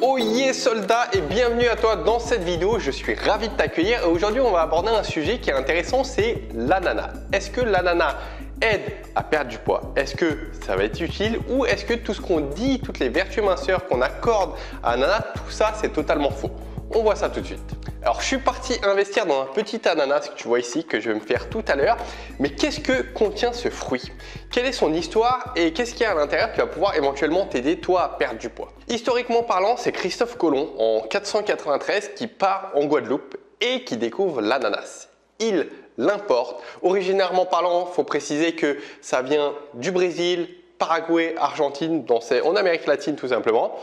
Oh yeah soldat et bienvenue à toi dans cette vidéo, je suis ravi de t'accueillir et aujourd'hui on va aborder un sujet qui est intéressant, c'est l'ananas. Est-ce que l'ananas aide à perdre du poids? Est-ce que ça va être utile ou est-ce que tout ce qu'on dit, toutes les vertus minceurs qu'on accorde à l'ananas, tout ça c'est totalement faux? On voit ça tout de suite. Alors je suis parti investir dans un petit ananas que tu vois ici, que je vais me faire tout à l'heure. Mais qu'est-ce que contient ce fruit? Quelle est son histoire et qu'est-ce qu'il y a à l'intérieur qui va pouvoir éventuellement t'aider toi à perdre du poids? Historiquement parlant, c'est Christophe Colomb en 493 qui part en Guadeloupe et qui découvre l'ananas. Il l'importe. Originairement parlant, il faut préciser que ça vient du Brésil, Paraguay, Argentine, en Amérique latine tout simplement.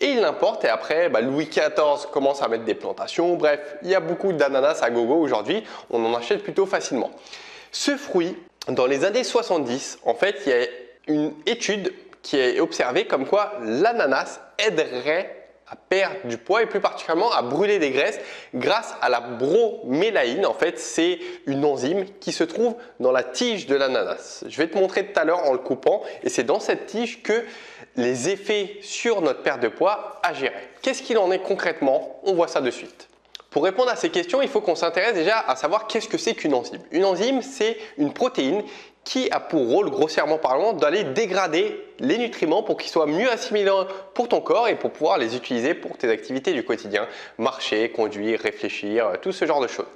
Et il l'importe et après, Louis XIV commence à mettre des plantations. Bref, il y a beaucoup d'ananas à gogo aujourd'hui. On en achète plutôt facilement. Ce fruit, dans les années 70, en fait, il y a une étude qui est observée comme quoi l'ananas aiderait à perdre du poids et plus particulièrement à brûler des graisses grâce à la bromélaïne. En fait, c'est une enzyme qui se trouve dans la tige de l'ananas. Je vais te montrer tout à l'heure en le coupant et c'est dans cette tige que les effets sur notre perte de poids agiraient. Qu'est-ce qu'il en est concrètement? On voit ça de suite. Pour répondre à ces questions, il faut qu'on s'intéresse déjà à savoir qu'est-ce que c'est qu'une enzyme. Une enzyme, c'est une protéine qui a pour rôle, grossièrement parlant, d'aller dégrader les nutriments pour qu'ils soient mieux assimilés pour ton corps et pour pouvoir les utiliser pour tes activités du quotidien. Marcher, conduire, réfléchir, tout ce genre de choses.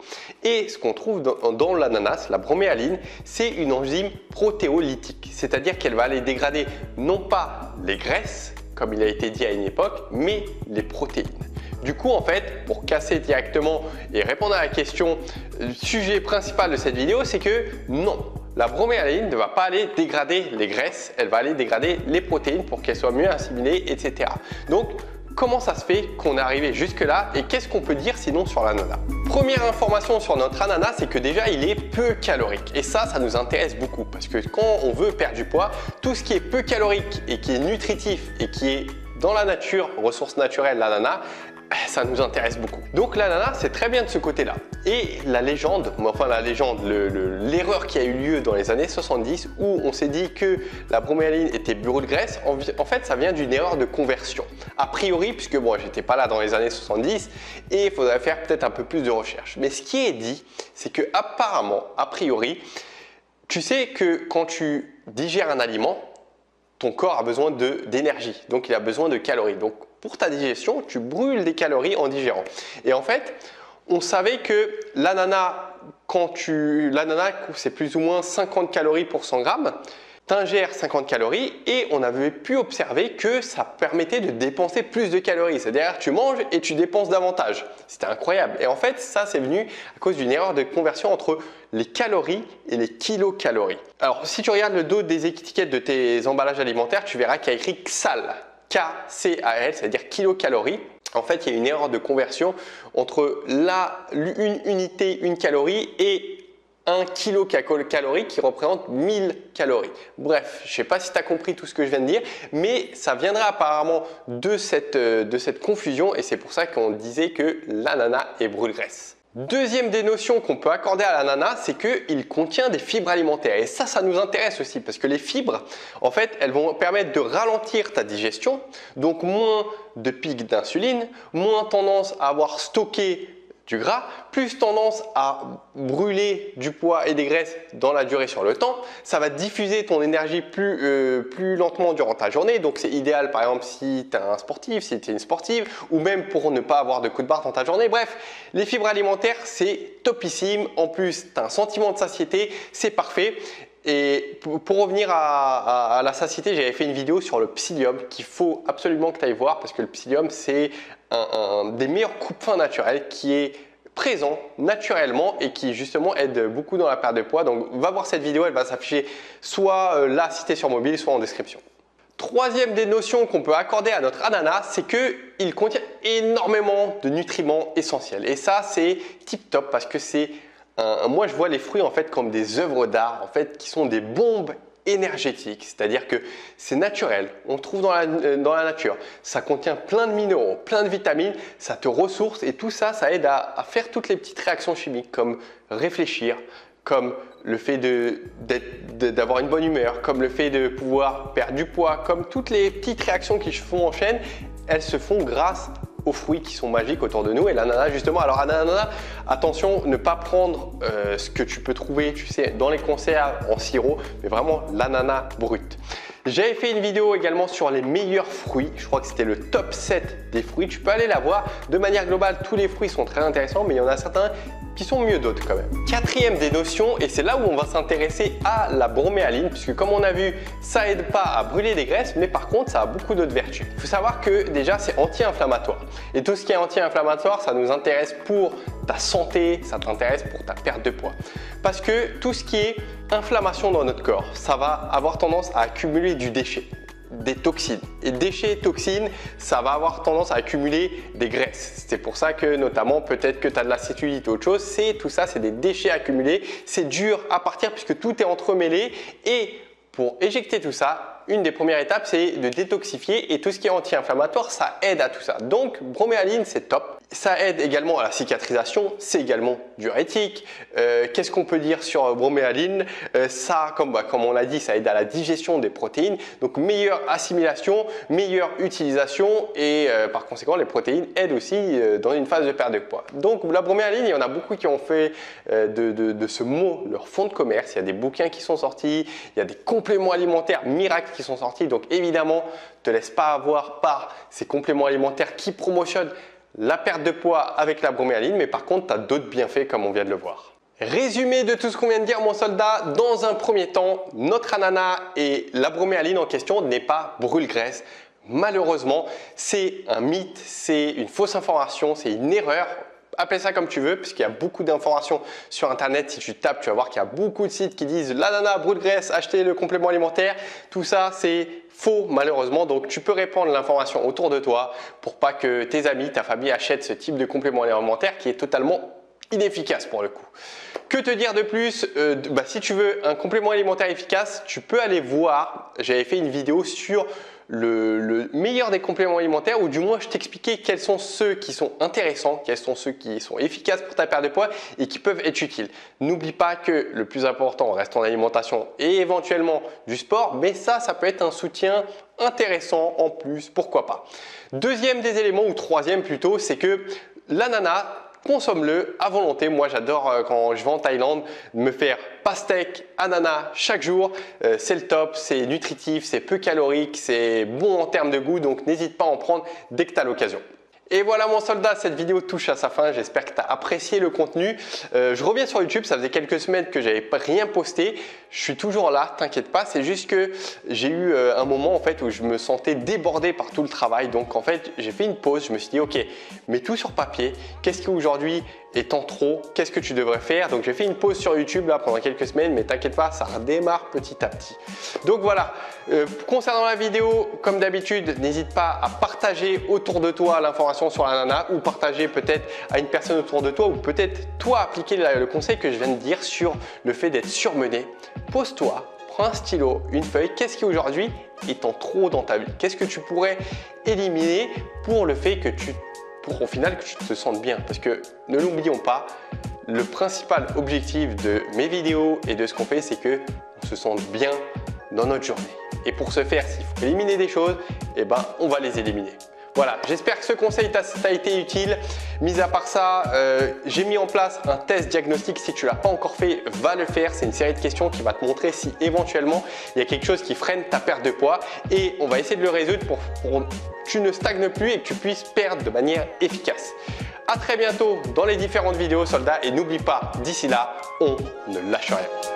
Et ce qu'on trouve dans l'ananas, la broméaline, c'est une enzyme protéolytique. C'est-à-dire qu'elle va aller dégrader non pas les graisses, comme il a été dit à une époque, mais les protéines. Du coup, en fait, pour casser directement et répondre à la question, le sujet principal de cette vidéo, c'est que non, la broméaline ne va pas aller dégrader les graisses, elle va aller dégrader les protéines pour qu'elles soient mieux assimilées, etc. Donc, comment ça se fait qu'on est arrivé jusque-là et qu'est-ce qu'on peut dire sinon sur l'ananas? Première information sur notre ananas, c'est que déjà il est peu calorique et ça nous intéresse beaucoup parce que quand on veut perdre du poids, tout ce qui est peu calorique et qui est nutritif et qui est dans la nature, ressource naturelle, l'ananas, ça nous intéresse beaucoup. Donc l'ananas, c'est très bien de ce côté-là. Et la légende, l'erreur qui a eu lieu dans les années 70 où on s'est dit que la broméaline était bureau de graisse, en fait ça vient d'une erreur de conversion. A priori, puisque bon, j'étais pas là dans les années 70 et il faudrait faire peut-être un peu plus de recherche. Mais ce qui est dit, c'est que apparemment, a priori, tu sais que quand tu digères un aliment, ton corps a besoin d'énergie, donc il a besoin de calories. Donc pour ta digestion, tu brûles des calories en digérant. Et en fait, on savait que l'ananas, c'est plus ou moins 50 calories pour 100 grammes. Tu ingères 50 calories et on avait pu observer que ça permettait de dépenser plus de calories. C'est-à-dire tu manges et tu dépenses davantage. C'était incroyable. Et en fait, ça c'est venu à cause d'une erreur de conversion entre les calories et les kilocalories. Alors si tu regardes le dos des étiquettes de tes emballages alimentaires, tu verras qu'il y a écrit KCAL. K-C-A-L, c'est-à-dire kilocalories. En fait, il y a une erreur de conversion entre une unité, une calorie et 1 kilocalorie qui représente 1000 calories. Bref, je ne sais pas si tu as compris tout ce que je viens de dire, mais ça viendra apparemment de cette confusion et c'est pour ça qu'on disait que l'ananas est brûle-graisse. Deuxième des notions qu'on peut accorder à l'ananas, c'est qu'il contient des fibres alimentaires. Et ça nous intéresse aussi parce que les fibres, en fait, elles vont permettre de ralentir ta digestion, donc moins de pics d'insuline, moins tendance à avoir stocké du gras, plus tendance à brûler du poids et des graisses dans la durée sur le temps. Ça va diffuser ton énergie plus lentement durant ta journée. Donc c'est idéal par exemple si tu es un sportif, si tu es une sportive ou même pour ne pas avoir de coup de barre dans ta journée. Bref, les fibres alimentaires c'est topissime. En plus, tu as un sentiment de satiété, c'est parfait. Et pour revenir à la satiété, j'avais fait une vidéo sur le psyllium qu'il faut absolument que tu ailles voir parce que le psyllium c'est un des meilleurs coupe-faim naturels qui est présent naturellement et qui justement aide beaucoup dans la perte de poids. Donc va voir cette vidéo, elle va s'afficher soit là si tu es sur mobile, soit en description. Troisième des notions qu'on peut accorder à notre ananas, c'est qu'il contient énormément de nutriments essentiels. Et ça c'est tip top parce que moi je vois les fruits en fait comme des œuvres d'art en fait qui sont des bombes énergétique, c'est-à-dire que c'est naturel, on le trouve dans la nature, ça contient plein de minéraux, plein de vitamines, ça te ressource et tout ça, ça aide à faire toutes les petites réactions chimiques comme réfléchir, comme le fait d'avoir une bonne humeur, comme le fait de pouvoir perdre du poids, comme toutes les petites réactions qui se font en chaîne, elles se font grâce aux fruits qui sont magiques autour de nous. Et l'ananas justement, alors ananas, attention, ne pas prendre ce que tu peux trouver, tu sais, dans les conserves en sirop, mais vraiment l'ananas brut. J'avais fait une vidéo également sur les meilleurs fruits, je crois que c'était le top 7 des fruits, tu peux aller la voir. De manière globale, tous les fruits sont très intéressants, mais il y en a certains qui sont mieux d'autres quand même. Quatrième des notions, et c'est là où on va s'intéresser à la broméaline, puisque comme on a vu, ça aide pas à brûler des graisses, mais par contre, ça a beaucoup d'autres vertus. Il faut savoir que déjà, c'est anti-inflammatoire. Et tout ce qui est anti-inflammatoire, ça nous intéresse pour ta santé, ça t'intéresse pour ta perte de poids. Parce que tout ce qui est inflammation dans notre corps, ça va avoir tendance à accumuler du déchet, des toxines. Et déchets et toxines, ça va avoir tendance à accumuler des graisses. C'est pour ça que notamment, peut-être que tu as de la cellulite ou autre chose, tout ça, c'est des déchets accumulés. C'est dur à partir puisque tout est entremêlé. Et pour éjecter tout ça, une des premières étapes, c'est de détoxifier et tout ce qui est anti-inflammatoire, ça aide à tout ça. Donc, broméaline, c'est top. Ça aide également à la cicatrisation, c'est également diurétique. Qu'est-ce qu'on peut dire sur broméaline? Ça, comme on l'a dit, ça aide à la digestion des protéines. Donc, meilleure assimilation, meilleure utilisation et par conséquent, les protéines aident aussi dans une phase de perte de poids. Donc, la broméaline, il y en a beaucoup qui ont fait de ce mot leur fonds de commerce. Il y a des bouquins qui sont sortis, il y a des compléments alimentaires miracles qui sont sortis. Donc, évidemment, ne te laisse pas avoir par ces compléments alimentaires qui promotionnent la perte de poids avec la broméaline, mais par contre, tu as d'autres bienfaits comme on vient de le voir. Résumé de tout ce qu'on vient de dire, mon soldat, dans un premier temps, notre ananas et la broméaline en question n'est pas brûle-graisse. Malheureusement, c'est un mythe, c'est une fausse information, c'est une erreur. Appelle ça comme tu veux, puisqu'il y a beaucoup d'informations sur internet. Si tu tapes, tu vas voir qu'il y a beaucoup de sites qui disent l'ananas brûle-graisse, achetez le complément alimentaire. Tout ça, c'est faux malheureusement. Donc, tu peux répandre l'information autour de toi pour pas que tes amis, ta famille achètent ce type de complément alimentaire qui est totalement inefficace pour le coup. Que te dire de plus? Si tu veux un complément alimentaire efficace, tu peux aller voir. J'avais fait une vidéo sur le meilleur des compléments alimentaires, ou du moins je t'expliquais quels sont ceux qui sont intéressants, quels sont ceux qui sont efficaces pour ta perte de poids et qui peuvent être utiles. N'oublie pas que le plus important reste ton alimentation et éventuellement du sport, mais ça peut être un soutien intéressant en plus, pourquoi pas. Deuxième des éléments, ou troisième plutôt, c'est que l'ananas, consomme-le à volonté. Moi, j'adore quand je vais en Thaïlande me faire pastèque, ananas chaque jour. C'est le top, c'est nutritif, c'est peu calorique, c'est bon en termes de goût. Donc, n'hésite pas à en prendre dès que tu as l'occasion. Et voilà mon soldat, cette vidéo touche à sa fin. J'espère que tu as apprécié le contenu. Je reviens sur YouTube, ça faisait quelques semaines que j'avais rien posté. Je suis toujours là, t'inquiète pas. C'est juste que j'ai eu un moment en fait où je me sentais débordé par tout le travail. Donc en fait, j'ai fait une pause. Je me suis dit ok, mets tout sur papier. Qu'est-ce qui aujourd'hui est en trop? Qu'est-ce que tu devrais faire? Donc j'ai fait une pause sur YouTube là pendant quelques semaines, mais t'inquiète pas, ça redémarre petit à petit. Donc voilà. Concernant la vidéo, comme d'habitude, n'hésite pas à partager autour de toi l'information sur l'ananas ou partager peut-être à une personne autour de toi ou peut-être toi appliquer le conseil que je viens de dire sur le fait d'être surmené. Pose-toi, prends un stylo, une feuille. Qu'est-ce qui aujourd'hui est en trop dans ta vie? Qu'est-ce que tu pourrais éliminer pour le fait que au final que tu te sentes bien? Parce que ne l'oublions pas, le principal objectif de mes vidéos et de ce qu'on fait, c'est qu'on se sente bien dans notre journée. Et pour ce faire, s'il faut éliminer des choses, eh ben, on va les éliminer. Voilà, j'espère que ce conseil t'a été utile. Mis à part ça, j'ai mis en place un test diagnostic. Si tu ne l'as pas encore fait, va le faire. C'est une série de questions qui va te montrer si éventuellement il y a quelque chose qui freine ta perte de poids. Et on va essayer de le résoudre pour que tu ne stagnes plus et que tu puisses perdre de manière efficace. À très bientôt dans les différentes vidéos, soldats. Et n'oublie pas, d'ici là, on ne lâche rien.